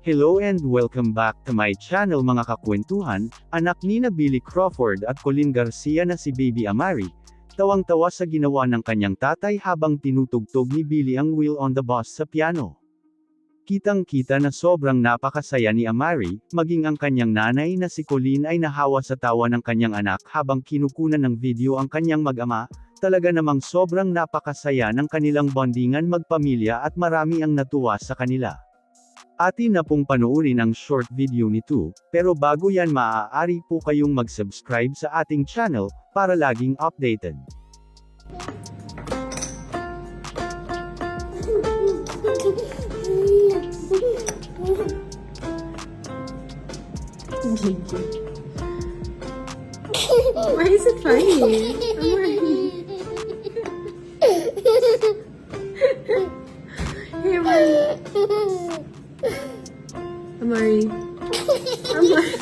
Hello and welcome back to my channel mga kakwentuhan. Anak ni na Billy Crawford at Colleen Garcia na si Baby Amari, tawang-tawa sa ginawa ng kanyang tatay habang tinutugtog ni Billy ang Wheel on the Bus sa piano. Kitang-kita na sobrang napakasaya ni Amari, maging ang kanyang nanay na si Colleen ay nahawa sa tawa ng kanyang anak habang kinukunan ng video ang kanyang mag-ama. Talaga namang sobrang napakasaya ng kanilang bondingan magpamilya at marami ang natuwa sa kanila. Atin na pong panoorin ang short video nito, pero bago yan maaari po kayong mag-subscribe sa ating channel, para laging updated. Why is it funny? Amari. Amari.